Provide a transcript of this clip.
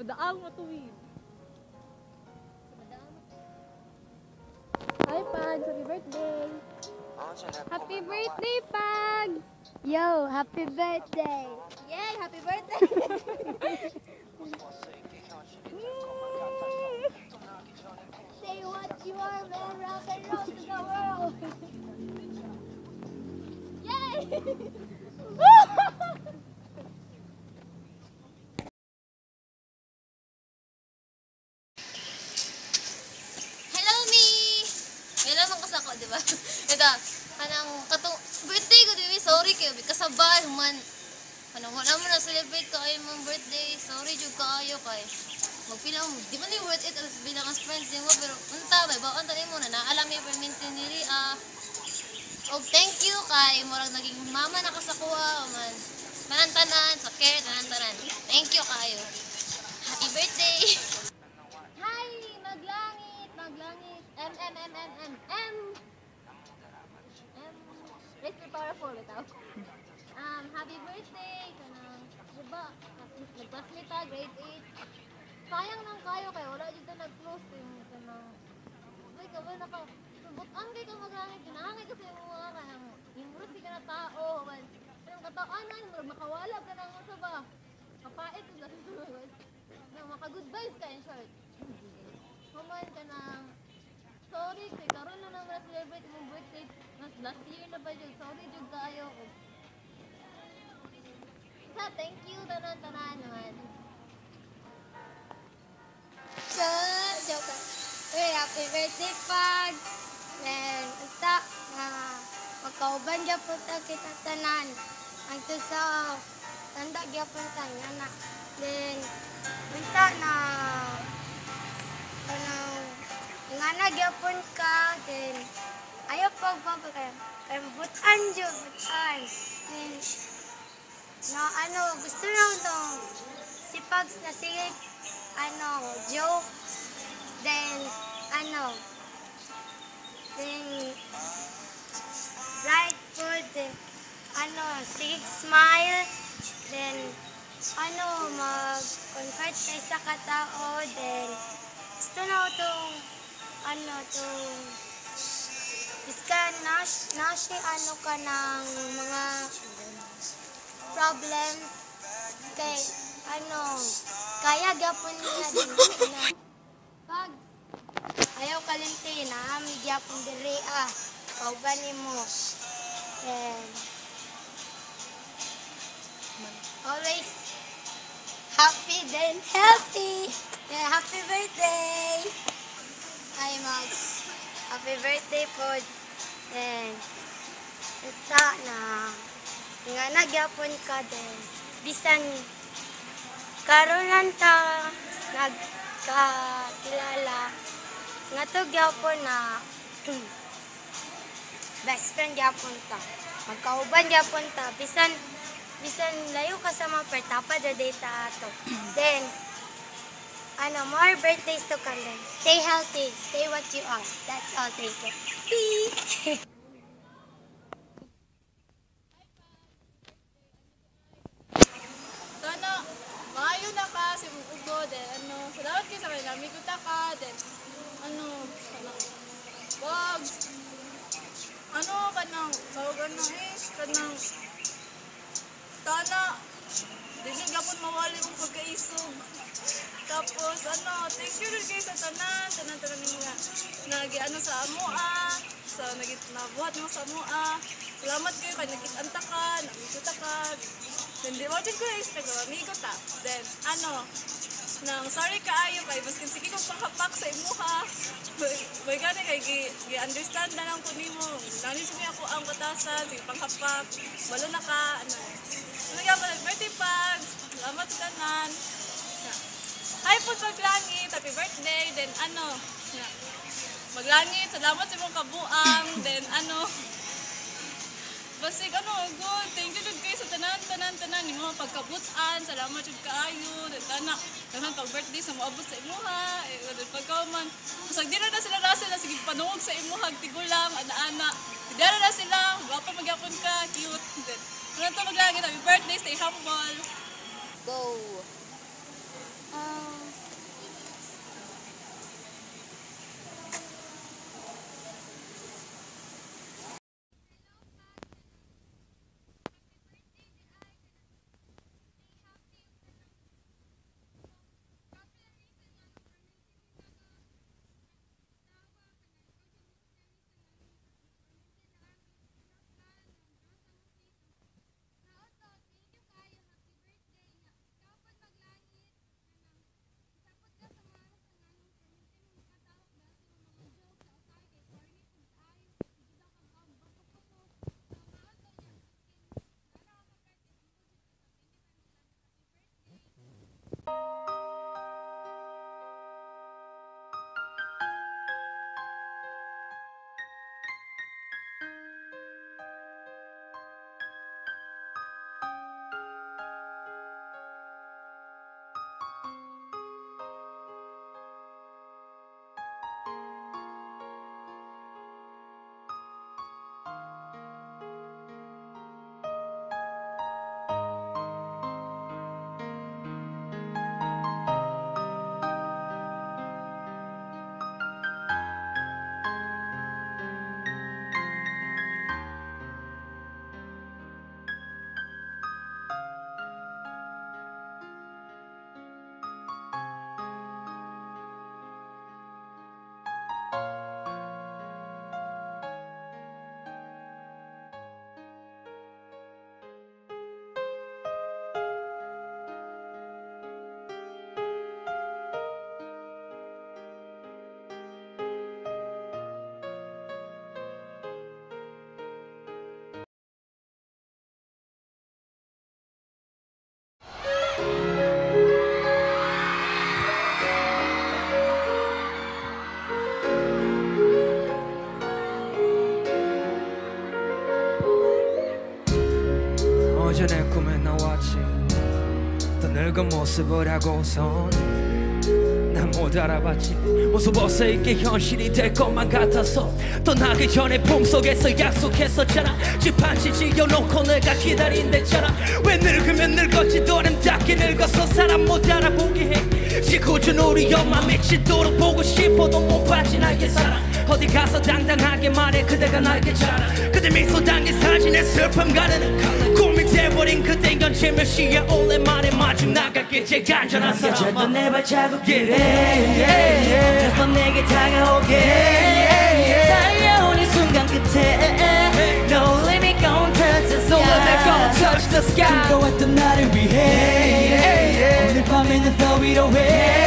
Badaang matuwid. Hi, Pags! Happy birthday! Happy birthday, Pags! Yo, happy birthday! Yay! Happy birthday! Say what you are, man, rock and roll to the world! Yay! Hello, me! May lamang kasako, di ba? Ito, kanang katong birthday ko, di ba? Sorry kayo, kasabay, human. Kanang wala mo na celebrate ka kayo mong birthday. Sorry, jud kaayo kay. Magpila mo, di ba ni worth it as bilang as friends mo, pero unta, may bawaan tanin mo na naalam yung permintin nili, Og thank you kay murag naging mama na kasakuha, man. Tanan-tanan, sa care, tanan-tanan. Thank you kayo. Happy birthday! Hi! Maglangit! Maglangit! M. Raise the powerful ito. Happy birthday! Kanang, diba, nag-classmate ta, grade 8. Sayang nang kayo kayo, wala dito nag-close yung kanang, ay, kawal na ka, subutan kayo ka maglangit, kinahangay kasi yung mga kanang, imurus ka na tao, man. Kanang kataanan, makawala ka nang sa ba? Kapait ko lang ito, maka-good vibes ka in short. Human ka nang, sorry, kay karon na naman na-celebrate mong birthday, mas last year na ba yun, sorry jud kaayo ko. Sa thank you, tanan-tanan naman. So, joke lang. Hey, happy birthday, Pag! Then, unta, na magkauban gyapon ta kita tanan. Angtod sa tanda gyapon ta na. Then, unta na ingana gyapon ka, then ayaw pagbaba kay butan jud butan. Then, gusto lang tong si Pags na sige joke, then right foot, then sige smile, then mag-confide sa isa ka tao, then gusto na tong iskan na siya ka ng mga problems kay kaya gapon niya din pag ayaw kalimti na ami gyapon diri kauban nimo, and always happy then healthy. Yeah, happy birthday. Hi Max, happy birthday po. And ita na nga nagyapon ka din bisan karon ta nagkakilala nga to gyapon na best friend gyapon ta, magkauban gyapon ta bisan layo ka sa mga pertapa da data ato. Then more birthdays to come then. Stay healthy, stay what you are. That's all. Thank you. Sana, maayo na ka si Mukugo, then salamat kayo sa mga amigo ta ka, then Bugs, kanang tana, dili gapon mawali mong pagkaisog. Tapos thank you rin kayo sa tanan ninyo nga sa amoa, sa nabuhat mo sa amoa. Salamat kayo kay nagkitanta ka, namiguta ka. Then di watching ko yung Instagram, amigo ta. Then nang sorry kaayo kay baskin sige kong panghapak sa imuha. May gani kay gi-understand na lang ko nimo. Nani sige ako ang batasan, sige panghapak. Walo na ka nga pala birthday Pags. Salamat sa tanan. Hi po Maglangit, happy birthday. Then Maglangit, salamat sa imong kabuang. Then basig good. Thank you jud kayo sa tanan nimo pagkabutan. Salamat jud kaayo. Tana pag birthday sa moabot sa imuha. Pagka man kusag dira na sila rasa na sige panungog sa imuha tigulang ana-ana. Dira na sila, guwapo magyapon ka, cute. Then Maglangit, happy birthday, stay humble. Go! 어제 내 꿈에 나왔지 또 늙은 모습을 하고선 난 못 알아봤지 모습 벗어 있게 현실이 될 것만 같아서 떠나기 전에 품속에서 약속했었잖아 집 한 채 지어놓고 내가 기다린댔잖아 왜 늙으면 늙었지도 아름답게 늙어서 사람 못 알아보게 해 지구준 우리 엄마 미치도록 보고 싶어도 못 받지 나의 사랑 어디 가서 당당하게 말해 그대가 나에게 잘하 그대 미소 담긴 사진에 슬픔 가르는 꿈이 돼버린 그대 연체 몇 시에 오랜만에 마중 나갔겠지 간절한 사람 젖던 내 발자국길에 몇번 내게 다가오게 달려온 이 순간 끝에 No limit gon' touch the sky No limit gon' touch the sky 꿈꿔왔던 나를 위해 오늘 밤에는 더 위로해